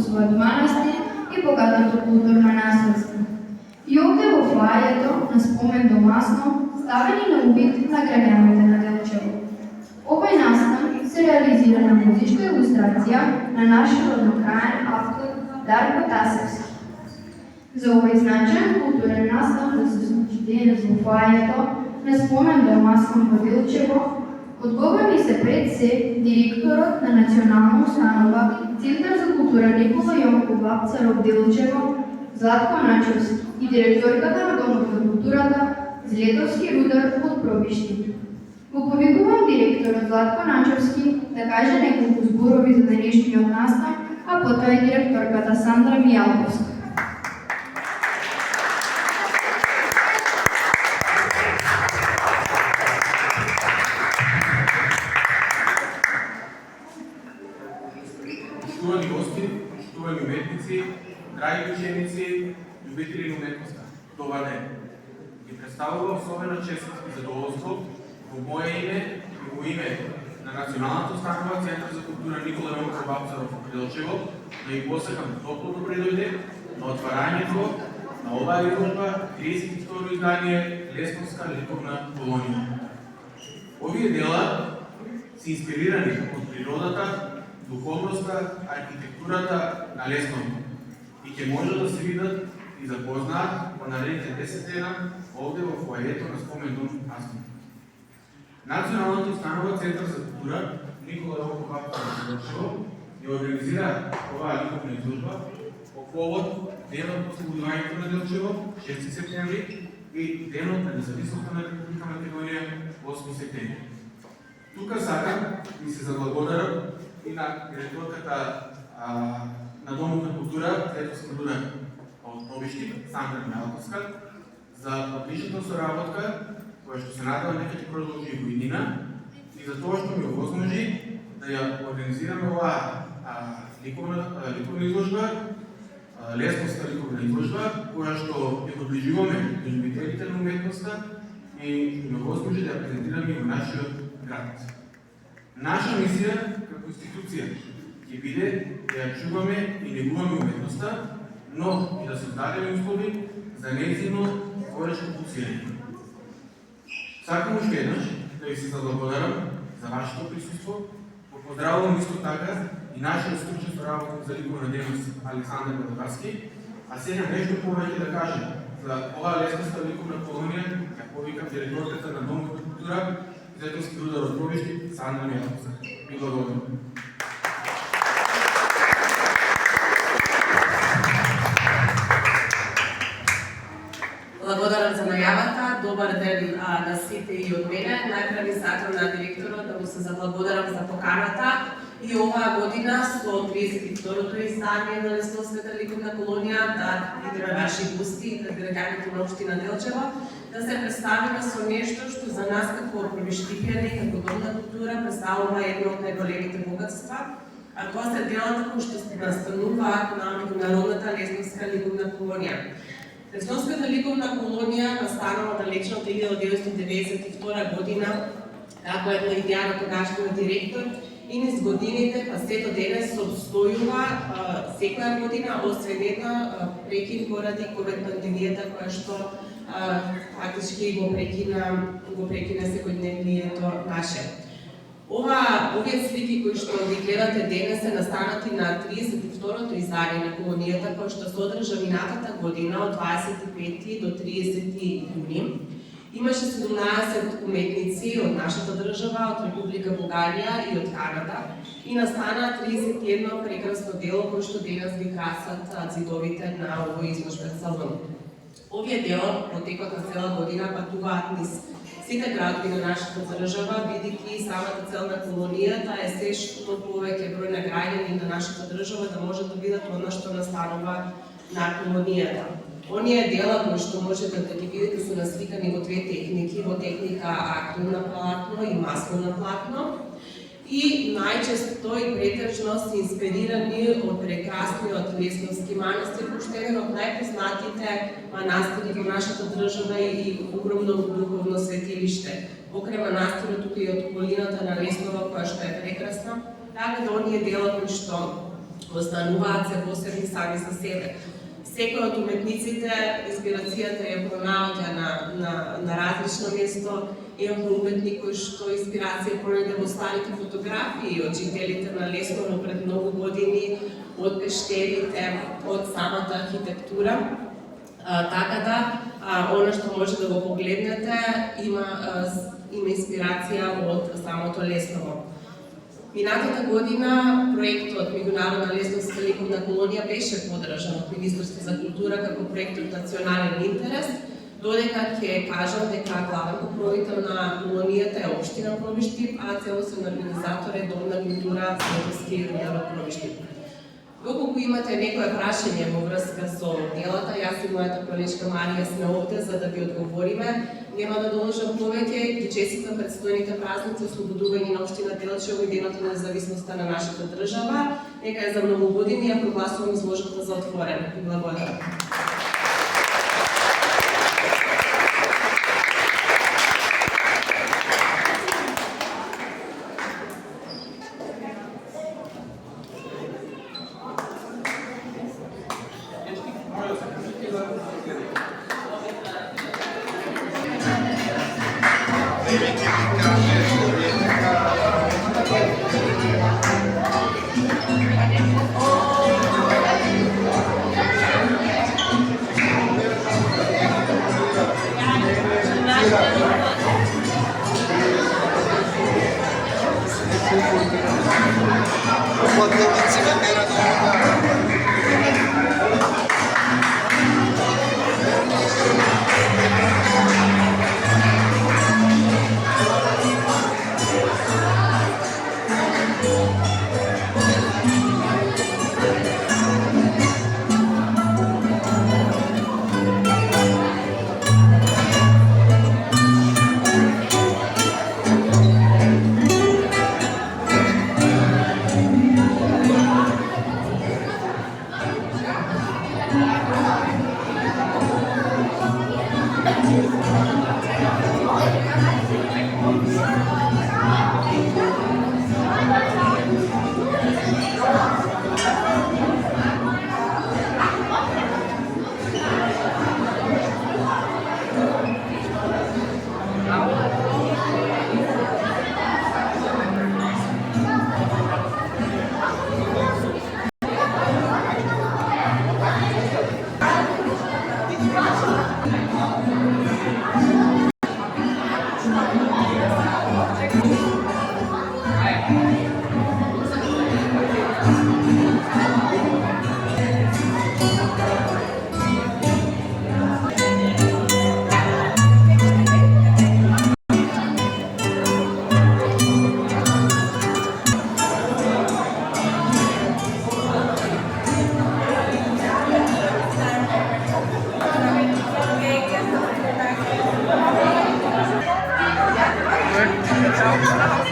својот манастир и богатото културно наследство. И овде во фоајето на спомен домасно ставени на увид на граѓаните на Делчево. Овој настан се реализира на музичка илустрација на нашиот роднокраен автор Дарко Тасевски. За овој значаен културен настан да се случи денес во фоајето на спомен домасно во Делчево, одговорни се пред се директорот на Национална установа Центар за култура Никола Јонков Вапцаров Делчево, Златко Начевски и директорката на Домот за културата Злетовски Рудар од Пробишти. Го повикувам директорот Златко Начевски да каже неколку зборови за денешниот настан, а потоа и директорката Сандра Мијалковска. Поштувани гости, поштувани уметници, драги ученици, љубители на уметноста, добар ден. Ги представува особена чест и задоволство во моје име и во име на Националната установа Центар за култура Никола Јонков Вапцаров во Делчево да ви посакам топло добре дојде на отварањето на оваа изложба 32-ро издание Лесновска ликовна колонија. Овие дела се инспирирани од природата, духовноста, архитектурата на Лесново и ќе може да се видат и запознаат во наредните 10 дена овде во фоајето на спомен дом Асмин. Националната установа Центар за култура Никола Јонков Вапцаров во Делчево ја организира оваа ликовна изложба по повод денот по ослободувањето на Делчево 6 септември и денот на независноста на Република Македонија 8 септември. Тука сакам да се заблагодарам и на директорката на Домот на култура Злетовски Рудар од Пробишти, Сандра Мијалковска, за одличната соработка, која што се надевам дека ќе продолжи и во иднина, и за тоа што ми овозможи да ја организираме оваа ликовна изложба, Лесновска ликовна изложба, која што ја доближуваме до љубителите на уметноста и ми овозможи да ја презентираме и во нашиот град. Наша мисија како институција ќе биде да ја чуваме и негуваме уметноста, но и да создадеме услови за нејзино творечко пулсирање. Сакам уште еднаш да ви се заблагодарам за вашето присуство. Го поздравувам исто така и нашиот стручен соработник за ликовна дейност Александар Белогарски, а сега нешто повеќе да кажем за оваа Лесновска ликовна колонија, ја повикам директорката на Домот за култура Злетовски Рудар од Пробишти, Сандра Мијалковска. Ви благодарам. Благодарам за најавата. Добар ден на сите и од мене. Најпрви сакам на директорот да му се заблагодарам за поканата и оваа година со 32-то издание на Лесновската ликовна колонија да идеме ваши гости и пред граѓаните на општина Делчево да се представиме со нешто што за нас како пробиштипјани, како Дом на култура представува едно од најголемите богатства, а тоа се делата кои што настануваат на меѓународната Лесновска ликовна колонија. Лесновската ликовна колонија настанува далечната 1992 година како една идеја на тогашниот директор и низ годините па сето денес се обстојува секоја година, освен една прекин поради ковид пандемијата која што фактички го прекина секојдневнието наше. Овие слики кои што ги гледате денес се настанати на 32-то издание на колонијата кој што се одржа минатата година од 25 до 30 јуни. Имаше 17 уметници од нашата држава, од Република Бугарија и од Канада и настана 31 прекрасно дело кој што денес ги красат ѕидовите на овој изложбен салон. Овие дела во текот на цела година патуваат низ сите градови на нашата држава, бидејќи самата цел на колонијата е се што повеќе број на граѓани на нашата држава да може да видат она што настанува на колонијата. Оние дела кои што можете да ги видите се насликани во две техники, во техника акрилно платно и маслено платно. И најчесто и претежно се инспирирани од прекрасниот Лесновски манастир, кој што е еден од најпознатите манастири во нашата држава и огромно духовно светилиште. Покрај манастирот тука и од околината на Лесново, која што е прекрасна, така да оние дела кои што остануваат се посебни сами за себе. Секој од уметниците, инспирацијата ја пронаоѓа на различно место. Имаме уметник кој што инспирација пронајде во старите фотографии од жителите на Лесково пред многу години, од пештерите, од самата архитектура. Така да, оно што може да го погледнете има инспирација од самото Лесково. Минатата година проектот Меѓународна лесновска ликовна колонија беше подржан од Министерство за култура како проект од национален интерес, додека ќе кажам дека главен покровител на колонијата е општина Пробиштип, а целосен организатор е Дом на култура Светоски Рудар од Пробиштип. Доколку имате некое прашање во врска со делата, јас и мојата колешка Марија сме овде за да ви одговориме. Нема да доложам повеќе, ги честитам предстојните празници, ослободување на општина Делчево и денот на независноста на нашата држава. Нека е за многу години, ја прогласувам изложбата за отворена. Благодарам. Ciao.